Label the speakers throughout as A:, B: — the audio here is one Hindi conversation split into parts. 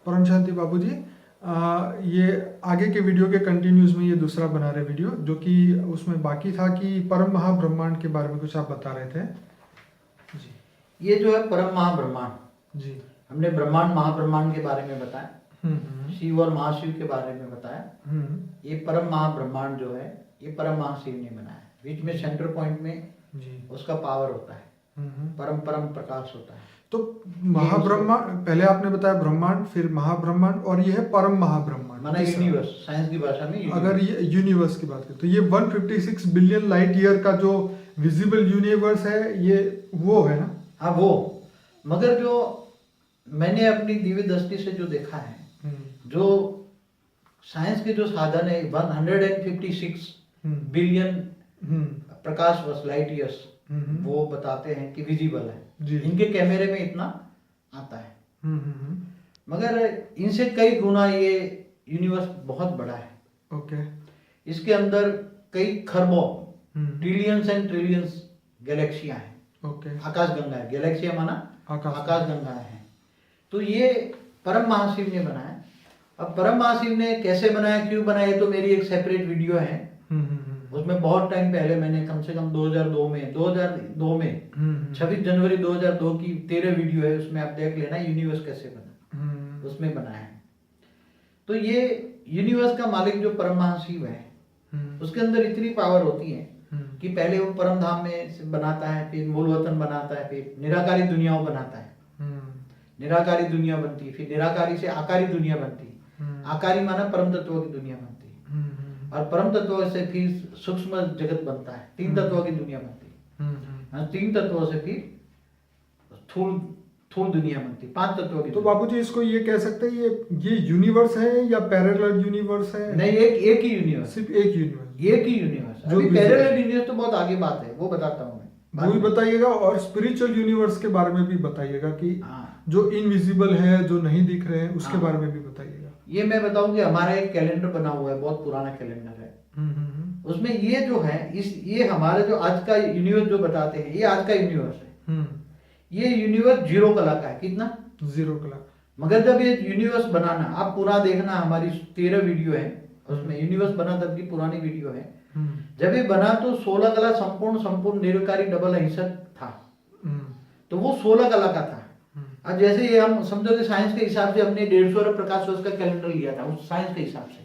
A: परम शांति बाबू जी, ये आगे के वीडियो के कंटिन्यूज में ये दूसरा बना रहे वीडियो, जो कि उसमें बाकी था कि परम महाब्रह्मांड के बारे में कुछ आप बता रहे थे जी।
B: ये जो है परम महाब्रह्मांड
A: जी।
B: हमने ब्रह्मांड महाब्रह्मांड के बारे में बताया,
A: हम्म।
B: शिव और महाशिव के बारे में बताया। ये परम महाब्रह्मांड जो है ये परम महाशिव ने बनाया। बीच में सेंटर पॉइंट में
A: जी
B: उसका पावर होता है, परम परम प्रकाश होता है।
A: तो महाब्रह्मांड पहले आपने बताया, ब्रह्मांड, फिर महाब्रह्मांड, और ये है परम महाब्रह्मांड,
B: माना यूनिवर्स, साइंस की भाषा में यूनिवर्स।
A: अगर ये यूनिवर्स की बात करें तो ये 156 बिलियन लाइट ईयर का जो विजिबल यूनिवर्स है ये वो है ना?
B: हाँ वो, मगर जो मैंने अपनी दिव्य दृष्टि से जो देखा है, जो साइंस के जो साधन है 156 बिलियन प्रकाश वर्ष लाइट ईयर्स, वो बताते हैं कि विजिबल है। इनके कैमरे में इतना आता है, मगर इनसे कई गुना ये यूनिवर्स बहुत बड़ा है।
A: ओके।
B: इसके अंदर कई खरबों, ट्रिलियंस एंड ट्रिलियंस गैलेक्सियां हैं।
A: ओके।
B: आकाश गंगा है, गैलेक्सिया माना आकाश गंगा है। तो ये परम महाशिव ने बनाया। अब परम महाशिव ने कैसे बनाया, क्यों बनाया, ये तो मेरी एक सेपरेट वीडियो है। उसमें बहुत टाइम पहले मैंने कम से कम 2002 में 26 जनवरी 2002 की 13 वीडियो है, उसमें आप देख लेना यूनिवर्स कैसे बना, उसमें बनाया है। तो ये यूनिवर्स का मालिक जो परम महाशिव है, उसके अंदर इतनी पावर होती है कि पहले वो परम धाम में बनाता है, फिर मूल वतन बनाता है, फिर निराकारी दुनियाओं बनाता है। निराकारी दुनिया बनती है, फिर निराकारी से आकारी दुनिया बनती है। आकारी माना परम तत्वों की दुनिया बनती है, और परम तत्वों से फिर सूक्ष्म जगत बनता है, 3 तत्वों की दुनिया बनती है। 3 तत्वों से फिर स्थूल दुनिया बनती है, 5 तत्वों की।
A: तो बाबूजी इसको ये कह सकते हैं ये यूनिवर्स है या पैरेलल यूनिवर्स है?
B: नहीं, एक ही यूनिवर्स,
A: सिर्फ एक यूनिवर्स।
B: अभी पैरेलल यूनिवर्स तो बहुत आगे बात है, वो बताता हूँ मैं।
A: वो भी बताइएगा, और स्पिरिचुअल यूनिवर्स के बारे में भी बताइएगा कि जो इनविजिबल है, जो नहीं दिख रहे हैं, उसके बारे में भी बताइएगा।
B: ये मैं बताऊं कि हमारा एक कैलेंडर बना हुआ है, बहुत पुराना कैलेंडर है। उसमें ये जो है, ये हमारा जो आज का यूनिवर्स जो बताते हैं, ये आज का यूनिवर्स है। ये यूनिवर्स 0 कला का है। कितना?
A: 0 कला।
B: मगर जब ये यूनिवर्स बनाना, आप पूरा देखना, हमारी 13 वीडियो है, उसमें यूनिवर्स बना तब की पुरानी वीडियो है। जब ये बना तो 16 कला संपूर्ण निरकारी डबल अहिंसक था। तो वो 16 कला का था। अब जैसे ये हम समझो कि साइंस के हिसाब से हमने 150 अरब प्रकाश वर्ष का कैलेंडर लिया था, उस साइंस के हिसाब से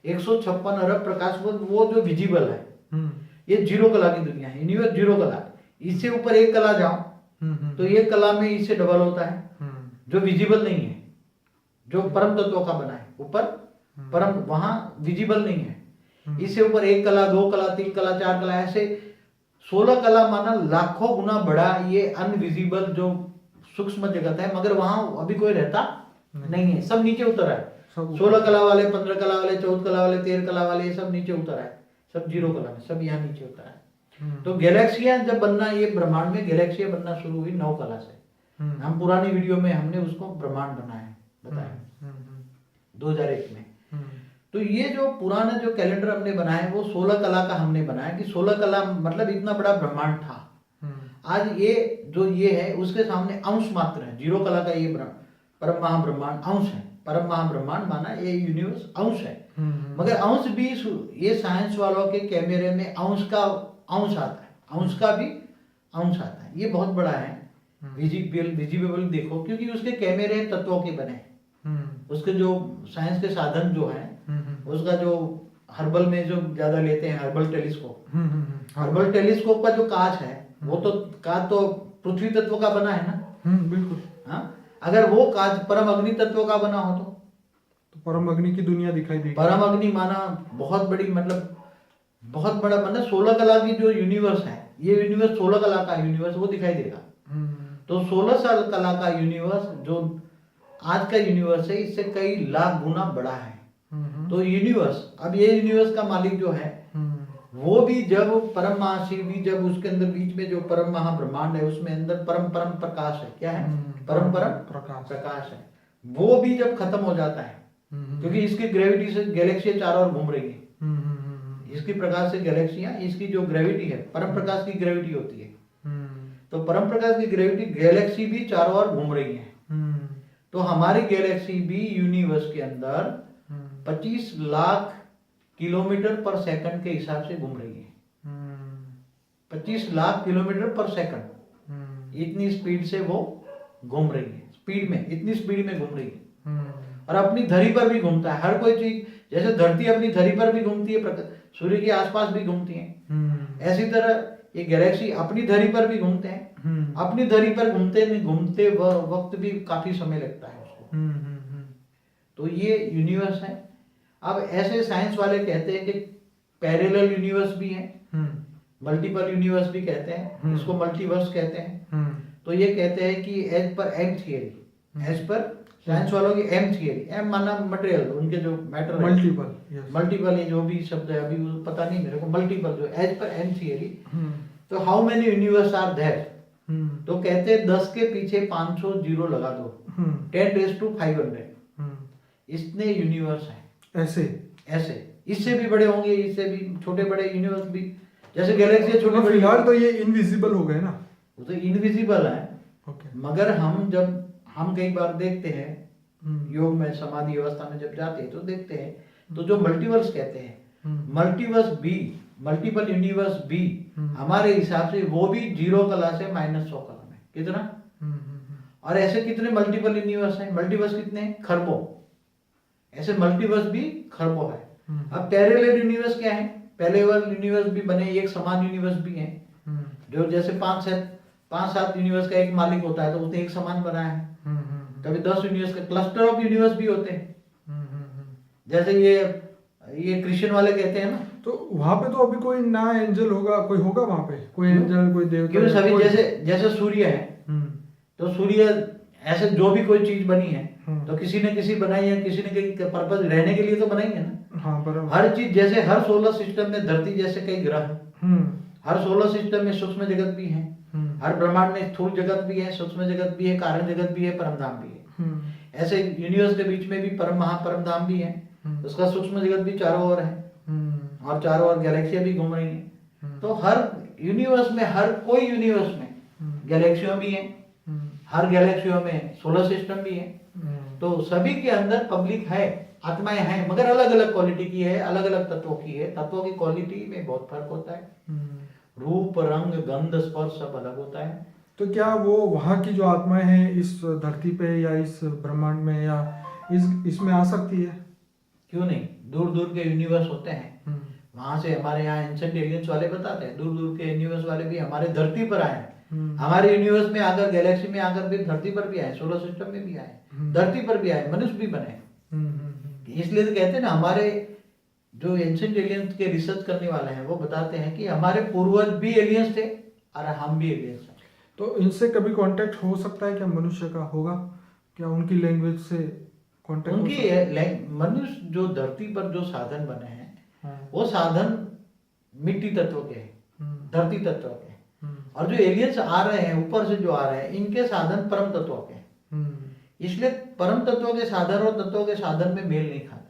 B: 156 अरब प्रकाश वर्ष वो जो विजिबल है, ये 0 कला की दुनिया है। यूनिवर्स 0 कला, इससे ऊपर 1 कला जाओ तो 1 कला में इससे डबल होता है, जो विजिबल नहीं है, जो परम तत्वों का बना है। ऊपर परम, वहां विजिबल नहीं है। इससे ऊपर 1 कला, 2 कला, 3 कला, 4 कला, ऐसे 16 कला माना लाखों गुना बड़ा ये अनविजिबल जो सूक्ष्म जगत है। मगर वहां अभी कोई रहता नहीं है, सब नीचे उतर है। 16 कला वाले, 15 कला वाले, 14 कला वाले, 13 कला वाले, सब नीचे उतर है। सब 0 कला में, सब यहाँ नीचे उतर है। तो गैलेक्सियां जब बनना, ये ब्रह्मांड में गैलेक्सियां बनना शुरू हुई 9 कला से। हम पुरानी वीडियो में हमने उसको ब्रह्मांड बताया 2001 में। तो ये जो पुराना जो कैलेंडर हमने बनाया वो 16 कला का हमने बनाया, कि 16 कला मतलब इतना बड़ा ब्रह्मांड था। आज ये जो ये है उसके सामने अंश मात्र है। 0 कला का ये परम महाब्रह्मांड अंश है। परम महाब्रह्मांड माना ये यूनिवर्स अंश है। मगर अंश भी ये साइंस वालों के कैमरे में अंश का अंश आता है, अंश का भी अंश आता है। ये बहुत बड़ा है, विजिबल देखो, क्योंकि उसके कैमरे तत्वों के बने हैं। उसके जो साइंस के साधन जो है, उसका जो हर्बल में जो ज्यादा लेते हैं, हर्बल टेलीस्कोप का जो कांच है, वो तो कांच तो पृथ्वी तत्व का बना है ना।
A: बिल्कुल।
B: हाँ, अगर वो कांच परम अग्नि तत्व का बना हो तो
A: परम अग्नि की दुनिया दिखाई देगी।
B: परम अग्नि माना बहुत बड़ी, मतलब बहुत बड़ा, मतलब 16 कला की जो यूनिवर्स है, ये यूनिवर्स 16 कला का यूनिवर्स वो दिखाई देगा। तो 16 कला का यूनिवर्स जो आज का यूनिवर्स है, इससे कई लाख गुना बड़ा है। तो यूनिवर्स, अब ये यूनिवर्स का मालिक जो है, वो भी जब परम महाशिव भी जब उसके अंदर बीच में जो परम महाब्रह्मांड है, उसमें अंदर परम प्रकाश है। क्या है? परम प्रकाश है। वो भी जब खत्म हो जाता है, क्योंकि इसकी ग्रेविटी से गैलेक्सियां चारों ओर घूम रही है। इसकी प्रकाश से गैलेक्सियां, इसकी जो ग्रेविटी है, परम प्रकाश की ग्रेविटी होती है। तो परम प्रकाश की ग्रेविटी, गैलेक्सी भी चारों ओर घूम रही है। तो हमारी गैलेक्सी भी यूनिवर्स के अंदर 25 लाख किलोमीटर पर सेकंड के हिसाब से घूम रही है। 25 लाख किलोमीटर पर सेकंड, इतनी स्पीड से वो घूम रही है, स्पीड में, इतनी स्पीड में घूम रही है। और अपनी धरी पर भी घूमता है हर कोई चीज, जैसे धरती अपनी धरी पर भी घूमती है, सूर्य के आसपास भी घूमती है, ऐसी तरह ये गैलेक्सी अपनी धरी पर भी घूमते हैं। अपनी धरी पर घूमते वक्त भी काफी समय लगता है उसको। तो ये यूनिवर्स है। अब ऐसे साइंस वाले कहते हैं कि पैरेलल यूनिवर्स भी है, मल्टीपल यूनिवर्स भी कहते हैं, इसको मल्टीवर्स कहते हैं। तो ये कहते हैं कि as per M theory, as per science वालों की एम थियरी, एम माना मटेरियल, उनके जो मैटर मल्टीपल, ये जो भी शब्द है अभी पता नहीं मेरे को, मल्टीपल जो एज पर एम थियरी। तो how many universe are there, तो कहते हैं 10 के पीछे 500 जीरो लगा दो, 10⁵500 इतने यूनिवर्स हैं। ऐसे इससे भी बड़े होंगे, इससे भी छोटे बड़े यूनिवर्स भी, जैसे गैलेक्सी छोटे बड़े।
A: फिलहाल तो ये इनविजिबल हो गए ना,
B: वो तो इनविजिबल है। मगर हम कई बार देखते हैं योग में, समाधि अवस्था में जब जाते हैं तो देखते हैं, तो जो मल्टीवर्स कहते हैं, मल्टीवर्स भी, मल्टीपल यूनिवर्स भी हमारे हिसाब से वो भी 0 कला से -100 कला में, कितना। और ऐसे कितने मल्टीपल यूनिवर्स हैं, मल्टीवर्स कितने हैं, खरबों, ऐसे मल्टीवर्स भी खरबों है। अब पैरेलल यूनिवर्स क्या है, पैरेलल यूनिवर्स भी बने, एक समान यूनिवर्स भी है, जो जैसे 5-7 यूनिवर्स का एक मालिक होता है, तो उसने एक समान बनाया है। कभी 10 यूनिवर्स का क्लस्टर ऑफ यूनिवर्स भी होते हैं, जैसे ये क्रिश्चियन वाले कहते हैं ना।
A: तो वहां पे तो अभी कोई ना एंजल होगा, कोई होगा वहां पे, कोई एंजल, कोई देवता,
B: क्यों सभी जैसे सूर्य है, तो सूर्य ऐसे जो भी कोई चीज बनी है, तो किसी ने किसी बनाई है, किसी ने किसी पर्पस रहने के लिए तो बनाई है ना।
A: हाँ, बराबर।
B: हर चीज, जैसे हर सोलर सिस्टम में धरती जैसे कई ग्रह, हर सोलर सिस्टम में सूक्ष्म जगत भी है, हर ब्रह्मांड में स्थूल जगत भी है, सूक्ष्म जगत भी है, कारण जगत भी है, परमधाम भी है। ऐसे यूनिवर्स के बीच में भी परम महापरमधाम भी है, उसका सूक्ष्म जगत भी चारों ओर है, और चारों ओर गैलेक्सियां भी घूम रही हैं। तो हर यूनिवर्स में, हर कोई यूनिवर्स में गैलेक्सियों भी है, हर गैलेक्सियों में सोलर सिस्टम भी है। तो सभी के अंदर पब्लिक है, आत्माएं हैं, मगर अलग अलग क्वालिटी की है, अलग अलग तत्वों की है। तत्वों की क्वालिटी में बहुत फर्क होता है, रूप रंग गंध स्पर्श सब अलग होता है।
A: तो क्या वो वहाँ की जो आत्माएं हैं इस धरती पे या इस ब्रह्मांड में या इसमें आ सकती है?
B: क्यों नहीं, दूर दूर के यूनिवर्स होते हैं, वहां से हमारे यहाँ एंशिएंट एलियंस वाले बताते हैं, दूर दूर के यूनिवर्स वाले भी हमारे धरती पर आए, हमारे यूनिवर्स में आकर, गैलेक्सी में आकर भी धरती पर भी आए, सोलर सिस्टम में भी आए, धरती पर भी आए, मनुष्य भी बने। इसलिए तो कहते हैं ना, हमारे जो एंशिएंट एलियंस के रिसर्च करने वाले हैं वो बताते हैं कि हमारे पूर्वज भी एलियंस थे और हम भी एलियंस हैं।
A: तो इनसे कभी कांटेक्ट हो सकता है क्या, मनुष्य का होगा क्या, उनकी लैंग्वेज से कांटेक्ट?
B: उनकी मनुष्य जो धरती पर जो साधन बने हैं, वो साधन मिट्टी तत्व के हैं, धरती तत्व के, और जो एलियंस आ रहे हैं ऊपर से जो आ रहे हैं, इनके साधन परम तत्वों के। इसलिए परम तत्वों के साधन और तत्वों के साधन में मेल नहीं खाता।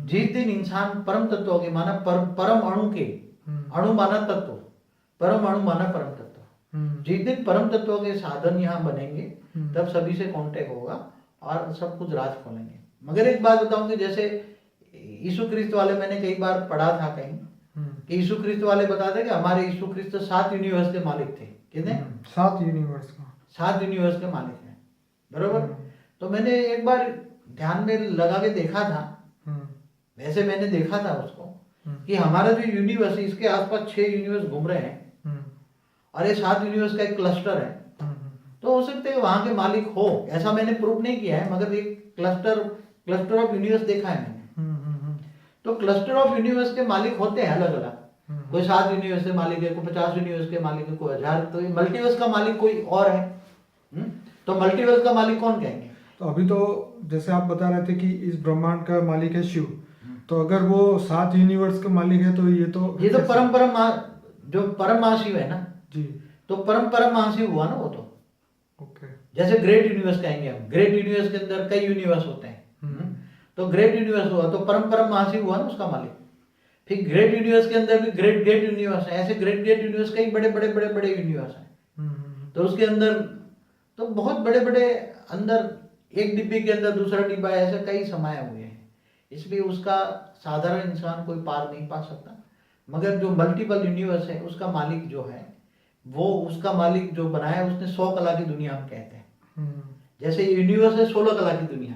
B: जिस दिन इंसान परम तत्वों के माना परम अणु के, अणु माना तत्व, परम अणु माना परम तत्व, जिस दिन परम तत्वों के साधन यहाँ बनेंगे, तब सभी से कांटेक्ट होगा और सब कुछ राज खोलेंगे। मगर एक बात बताऊंगी, जैसे यीशु क्रिस्त वाले, मैंने कई बार पढ़ा था कहीं कि यीशु क्रिस्त वाले बताते कि हमारे यीशु क्रिस्त 7 यूनिवर्स के मालिक थे। कितने?
A: 7 यूनिवर्स का,
B: 7 यूनिवर्स के मालिक हैं, बरोबर। तो मैंने एक बार ध्यान में लगा के देखा था, वैसे मैंने देखा था उसको, कि हमारा जो यूनिवर्स है, इसके आसपास 6 यूनिवर्स घूम रहे हैं और ये 7 यूनिवर्स का एक क्लस्टर है। तो हो सकते है वहां के मालिक हो, ऐसा मैंने प्रूव नहीं किया है, मगर एक क्लस्टर ऑफ यूनिवर्स देखा है मैंने। तो क्लस्टर ऑफ यूनिवर्स के मालिक होते हैं अलग अलग, कोई 7 यूनिवर्स के मालिक है, कोई 50 यूनिवर्स के मालिक है, कोई 1000। तो मल्टीवर्स का मालिक कोई और है, तो मल्टीवर्स का मालिक कौन कहेंगे?
A: तो अभी तो जैसे आप बता रहे थे कि इस ब्रह्मांड का मालिक है शिव, तो अगर वो 7 यूनिवर्स का मालिक है, तो ये तो जो परम महाशिव है ना
B: जी, तो परम महाशिव हुआ ना वो तो।
A: ओके।
B: जैसे ग्रेट यूनिवर्स कहेंगे हम, ग्रेट यूनिवर्स के अंदर कई यूनिवर्स होते हैं, तो ग्रेट यूनिवर्स हुआ तो परम महाशिव हुआ ना उसका मालिक। फिर ग्रेट यूनिवर्स के अंदर भी ग्रेट यूनिवर्स है, ऐसे ग्रेट यूनिवर्स कई बड़े यूनिवर्स हैं। तो उसके अंदर तो बहुत बड़े अंदर एक डिब्बे के अंदर दूसरा डिब्बा ऐसे कई समाये हुए हैं, इसलिए उसका साधारण इंसान कोई पार नहीं पा सकता। मगर जो मल्टीपल यूनिवर्स है उसका मालिक जो है, वो उसका मालिक जो बनाया उसने 100 कला की दुनिया हम कहते हैं। जैसे यूनिवर्स है 16 कला की दुनिया,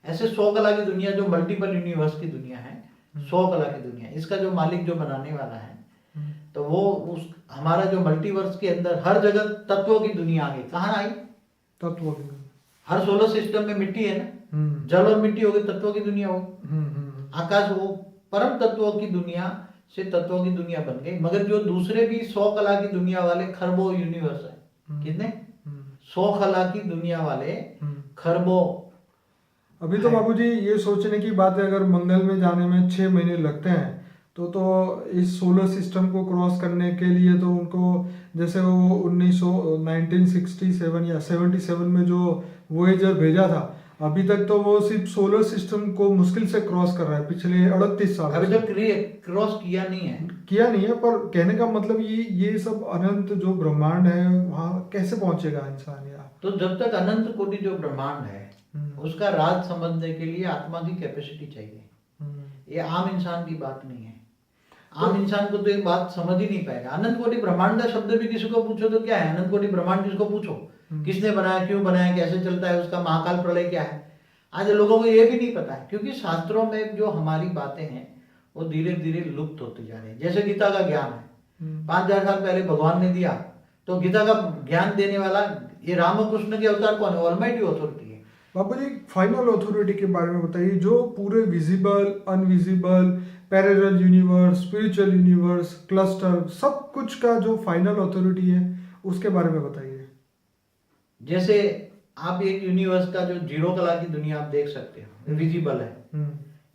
B: ऐसे 100 कला की दुनिया जो मल्टीपल यूनिवर्स की दुनिया है, 100 कला की दुनिया, इसका जो मालिक जो बनाने वाला है, तो वो उस हमारा जो मल्टीवर्स के अंदर हर जगह तत्वों की दुनिया आ गई। कहाँ आई?
A: तत्वों की
B: हर सोलर सिस्टम में मिट्टी है ना, जल और मिट्टी हो गई, तत्वों की दुनिया हो गई। आकाश वो परम तत्वों की दुनिया से तत्वों की दुनिया बन गई। मगर जो दूसरे भी 100 कला की दुनिया वाले खरबों यूनिवर्स है, कितने? 100 कला की दुनिया वाले खरबों।
A: अभी तो बाबूजी ये सोचने की बात है, अगर मंगल में जाने में 6 महीने लगते हैं तो इस सोलर सिस्टम को क्रॉस करने के लिए तो उनको, जैसे वो 1967 या 77 में जो वोएजर भेजा था, अभी तक तो वो सिर्फ सोलर सिस्टम को मुश्किल से क्रॉस कर रहा है पिछले 38 साल।
B: अभी तक क्रॉस किया नहीं है, पर कहने का मतलब ये सब अनंत जो ब्रह्मांड है वहाँ कैसे पहुंचेगा इंसान यार? तो जब तक अनंत कोटि जो ब्रह्मांड है उसका राज समझने के लिए आत्मा की कैपेसिटी चाहिए। ये आम इंसान की बात नहीं है। आम इंसान को तो एक बात समझ ही नहीं पाएगा। अनंत कोटि ब्रह्मांड का शब्द भी किसी को पूछो तो क्या है? अनंत कोटि ब्रह्मांड किसको पूछो, किसने बनाया, क्यों बनाया, कैसे चलता है, उसका महाकाल प्रलय क्या है, आज लोगों को ये भी नहीं पता है। क्योंकि शास्त्रों में जो हमारी बातें हैं वो धीरे धीरे लुप्त होती जा रही है। जैसे गीता का ज्ञान है, 5000 साल पहले भगवान ने दिया, तो गीता का ज्ञान देने वाला ये रामकृष्ण के अवतार कौन है? ऑलमाइटी अथॉरिटी है।
A: बाबू जी फाइनल अथॉरिटी के बारे में बताइए, जो पूरे visible, invisible, parallel universe, spiritual universe, cluster, सब कुछ का जो फाइनल अथॉरिटी है उसके बारे में बताइए।
B: जैसे आप एक यूनिवर्स का जो 0 कला की दुनिया आप देख सकते हो, विजिबल है।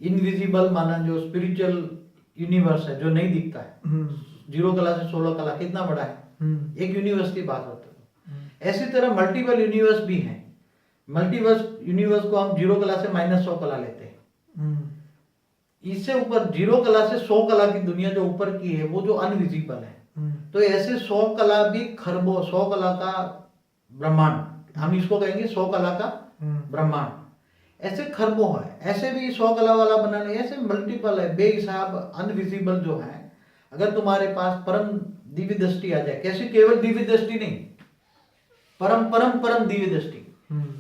B: इनविजिबल माना जो स्पिरिचुअल यूनिवर्स है जो नहीं दिखता है, 0 कला से 16 कला कितना बड़ा है, एक यूनिवर्स की बात होती है। ऐसी तरह मल्टीपल यूनिवर्स भी हैं। मल्टीवर्स यूनिवर्स को हम 0 कला से -100 कला लेते हैं। इससे ऊपर 0 कला से 100 कला की दुनिया जो ऊपर की है वो जो अनविजिबल है। तो ऐसे 100 कला भी खरबों, 100 कला का ब्रह्मांड, हम इसको कहेंगे 100 कला का ब्रह्मांड, ऐसे खरबों है। ऐसे भी 100 कला वाला बनाने, ऐसे मल्टीपल है बेहिसाब अनविजिबल जो है। अगर तुम्हारे पास परम दिव्य दृष्टि आ जाए, कैसी? केवल दिव्य दृष्टि नहीं, परम परम परम दिव्य दृष्टि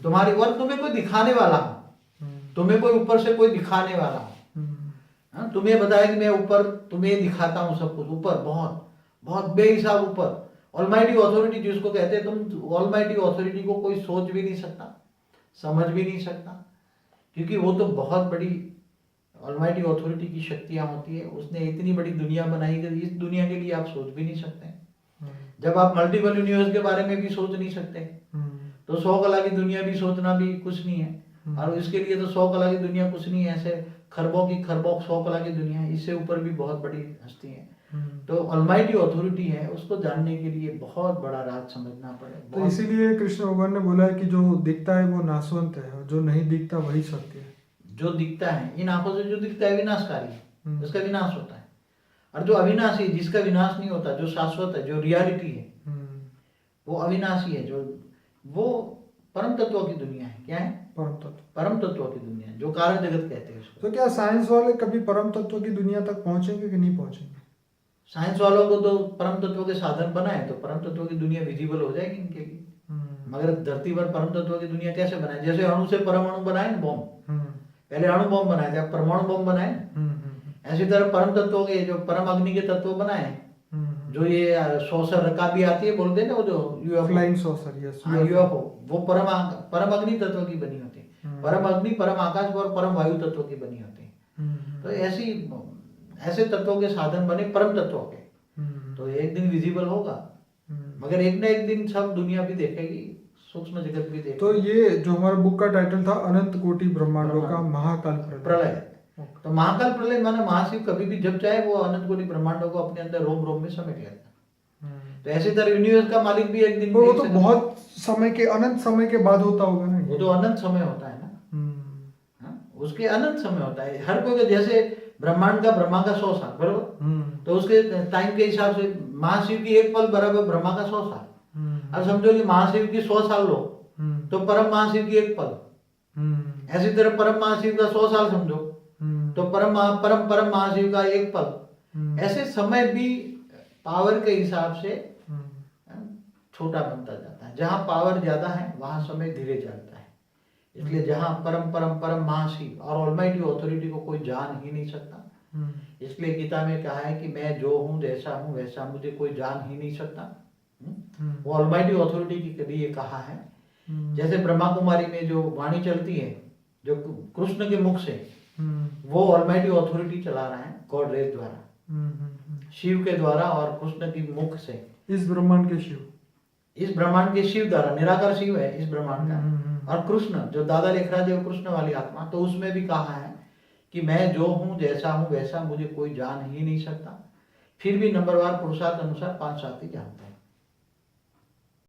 B: तुम्हारी, और तुम्हें कोई दिखाने वाला हो, तुम्हें कोई ऊपर से कोई दिखाने वाला हो, तुम्हें बताया कि मैं ऊपर तुम्हें दिखाता हूं सब कुछ, ऊपर बहुत बहुत बेहिसाब ऊपर, ऑलमाइटी अथॉरिटी जिसको कहते हैं। तुम ऑलमाइटी अथॉरिटी को कोई सोच भी नहीं सकता, समझ भी नहीं सकता, क्योंकि वो तो बहुत बड़ी ऑलमाइटी अथॉरिटी की शक्तियां होती है। उसने इतनी बड़ी दुनिया बनाई कि इस दुनिया के लिए आप सोच भी नहीं सकते। जब आप मल्टीपल यूनिवर्स के बारे में भी सोच नहीं सकते, तो 100 कला की दुनिया भी सोचना भी कुछ नहीं है। और इसके लिए तो 100 कला की दुनिया कुछ नहीं है, ऐसे खरबों की खरबों 100 कला की दुनिया है, इससे ऊपर भी बहुत बड़ी हस्ती है। तो ऑलमाइटी अथॉरिटी है, उसको जानने के लिए बहुत बड़ा राज समझना पड़े।
A: तो इसीलिए कृष्ण भगवान ने बोला है कि जो दिखता है वो नाशवंत है और जो नहीं दिखता वही सत्य है।
B: जो दिखता है, इन आंखों से जो दिखता है विनाशकारी है, उसका विनाश होता है। और जो अविनाशी, जिसका विनाश नहीं होता, जो शाश्वत है, जो रियलिटी है, वो अविनाशी है, जो वो परम तत्वों की दुनिया है। क्या है? परम तत्वों की दुनिया, जो कारण जगत कहते हैं उसको।
A: तो क्या साइंस वाले कभी परम तत्वों की दुनिया तक पहुंचेंगे कि नहीं पहुंचेंगे?
B: साइंस वालों को तो परम तत्वों के साधन बनाए तो परम तत्वों की दुनिया विजिबल हो जाएगी इनके लिए। मगर धरती पर परम तत्वों की दुनिया कैसे बनाए? जैसे अणु से परमाणु बनाए ना, बॉम्ब, पहले अणु बॉम्ब बनाए थे, अब परमाणु बॉम्ब बनाए। ऐसी तरह परम तत्वों के जो परम अग्नि के तत्व बनाए, जो ये सॉसर रकाबी आती है बोलते हैं ना, वो जो UFO,
A: flying saucer, yes,
B: UFO, वो परम अग्नि तत्व की बनी होती है। परम अग्नि, परम आकाश और परम वायु तत्व की बनी होती है। तो ऐसे तत्वों के साधन बने परम तत्वों के, तो एक दिन विजिबल होगा। मगर एक ना एक दिन सब दुनिया भी देखेगी, सूक्ष्म जगत भी देखेगी।
A: तो ये जो हमारा बुक का टाइटल था, अनंत कोटि ब्रह्मांडों का महाकाल
B: प्रलय। तो महाकाल प्रलय माना महाशिव कभी भी जब चाहे वो अनंत कोटि ब्रह्मांडों को अपने अंदर रोम रोम में समेट लेता। तो ऐसी तरह यूनिवर्स का मालिक भी एक दिन,
A: वो तो बहुत समय के, अनंत समय के बाद होता होगा ना।
B: वो तो अनंत समय होता है ना, उसके अनंत समय होता है हर कोई। जैसे ब्रह्मांड का, ब्रह्मा का 100 साल बरोबर, तो उसके टाइम के हिसाब से महाशिव की एक पल बराबर ब्रह्मा का 100 साल। अब समझो कि महाशिव की 100 साल लो, तो परम महाशिव की एक पल, ऐसी तरह परम महाशिव का 100 साल समझो, तो परम महाशिव का एक पल। ऐसे समय भी पावर के हिसाब से छोटा बनता जाता है। जहाँ पावर ज्यादा है वहां समय धीरे चलता है। इसलिए जहाँ परम महाशिव और ऑलमाइटी ऑथोरिटी को कोई जान ही नहीं सकता, इसलिए गीता में कहा है कि मैं जो हूँ वैसा मुझे कोई जान ही नहीं सकता। वो ऑलमाइटी ऑथोरिटी के लिए कहा है। जैसे ब्रह्मा कुमारी में जो वाणी चलती है, जो कृष्ण के मुख से, वो ऑलमाइटी ऑथोरिटी चला रहा है गॉड रेज द्वारा, शिव के द्वारा और कृष्ण की मुख से।
A: इस ब्रह्मांड के शिव
B: द्वारा, निराकार शिव है इस ब्रह्मांड का। और कृष्ण जो दादा लेखराज है, वो कृष्ण वाली आत्मा, तो उसमें भी कहा है कि मैं जो हूँ जैसा हूँ वैसा मुझे कोई जान ही नहीं सकता। फिर भी नंबरवार पुरुषार्थ अनुसार 5 साथी जानते हैं।